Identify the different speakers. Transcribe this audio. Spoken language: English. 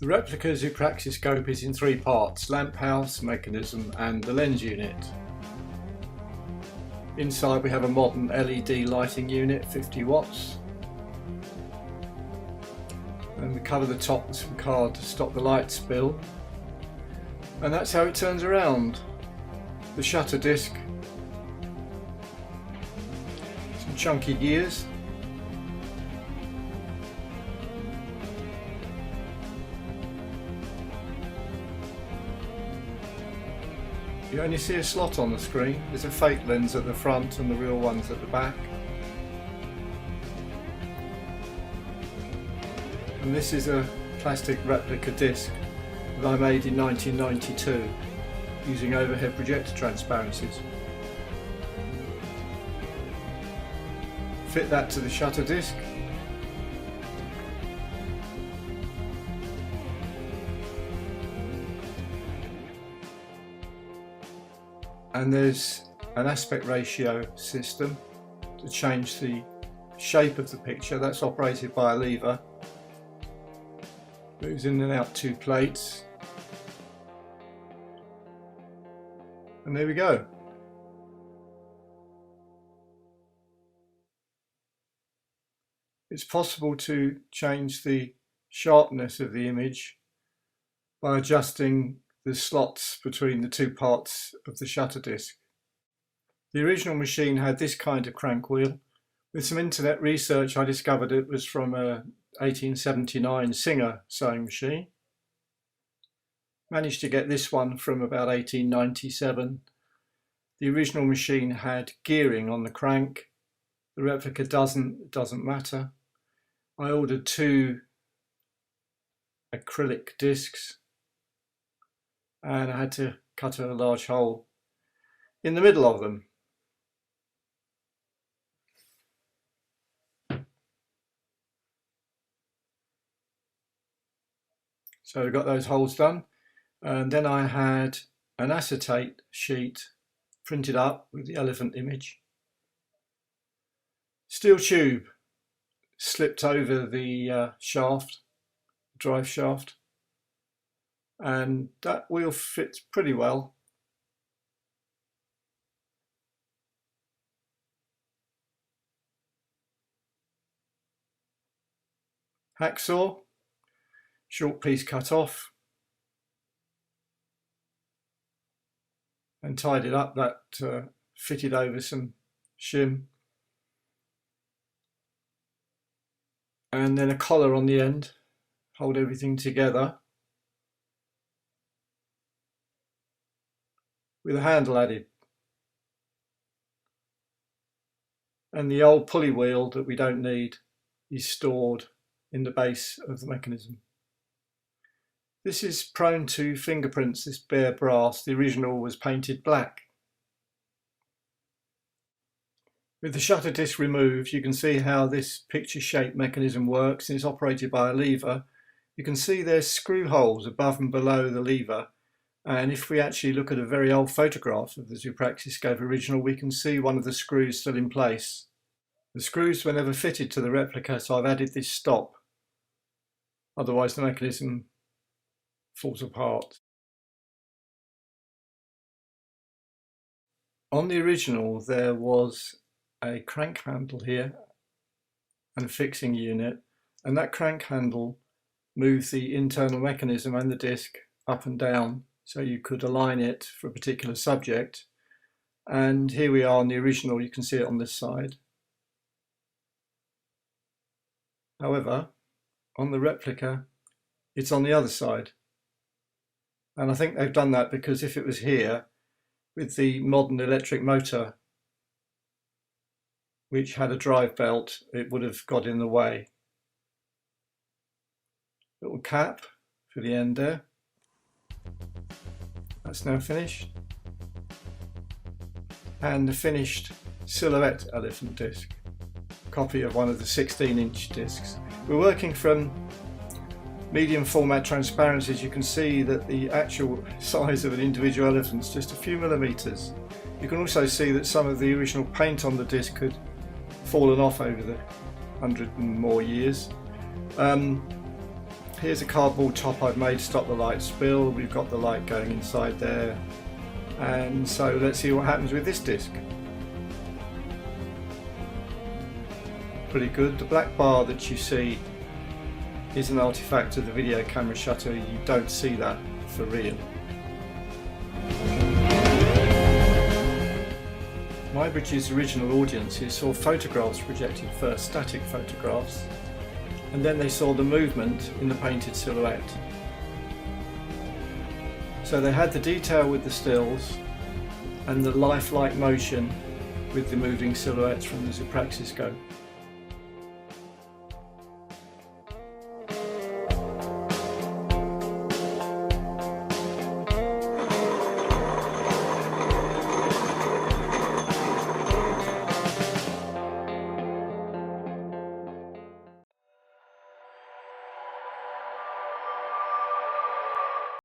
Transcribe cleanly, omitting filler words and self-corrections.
Speaker 1: The replica zoopraxiscópio is in three parts: lamp house, mechanism and the lens unit. Inside we have a modern LED lighting unit, 50 watts. And we cover the top with some card to stop the light spill. And that's how it turns around. The shutter disc, some chunky gears. You only see a slot on the screen. There's a fake lens at the front and the real ones at the back. And this is a plastic replica disc that I made in 1992 using overhead projector transparencies. Fit that to the shutter disc. And there's an aspect ratio system to change the shape of the picture. That's operated by a lever. Moves in and out two plates. And there we go. It's possible to change the sharpness of the image by adjusting the slots between the two parts of the shutter disc. The original machine had this kind of crank wheel. With some internet research I discovered it was from a 1879 Singer sewing machine. Managed to get this one from about 1897. The original machine had gearing on the crank. The replica doesn't, it doesn't matter. I ordered two acrylic discs and I had to cut a large hole in the middle of them. So I got those holes done, and then I had an acetate sheet printed up with the elephant image. Steel tube slipped over the shaft, drive shaft, and that wheel fits pretty well. Hacksaw, short piece cut off and tied it up. That fitted over some shim, and then a collar on the end, hold everything together, with a handle added, and the old pulley wheel that we don't need is stored in the base of the mechanism. This is prone to fingerprints, this bare brass. The original was painted black. With the shutter disc removed, you can see how this picture-shaped mechanism works, and it's operated by a lever. You can see there's screw holes above and below the lever, and if we actually look at a very old photograph of the zoopraxiscópio original, we can see one of the screws still in place. The screws were never fitted to the replica, so I've added this stop. Otherwise the mechanism falls apart. On the original there was a crank handle here and a fixing unit, and that crank handle moved the internal mechanism and the disc up and down so you could align it for a particular subject. And here we are on the original, you can see it on this side. However, on the replica it's on the other side. And I think they've done that because if it was here, with the modern electric motor, which had a drive belt, it would have got in the way. Little cap for the end there. That's now finished. And the finished silhouette elephant disc, copy of one of the 16-inch discs. We're working from medium format transparencies. You can see that the actual size of an individual elephant is just a few millimeters. You can also see that some of the original paint on the disc had fallen off over the 100 and more years. Here's a cardboard top I've made to stop the light spill. We've got the light going inside there. And so let's see what happens with this disc. Pretty good. The black bar that you see is an artifact of the video camera shutter. You don't see that for real. MyBridge's original audiences saw photographs projected first, static photographs, and then they saw the movement in the painted silhouette. So they had the detail with the stills and the lifelike motion with the moving silhouettes from the zoopraxiscópio.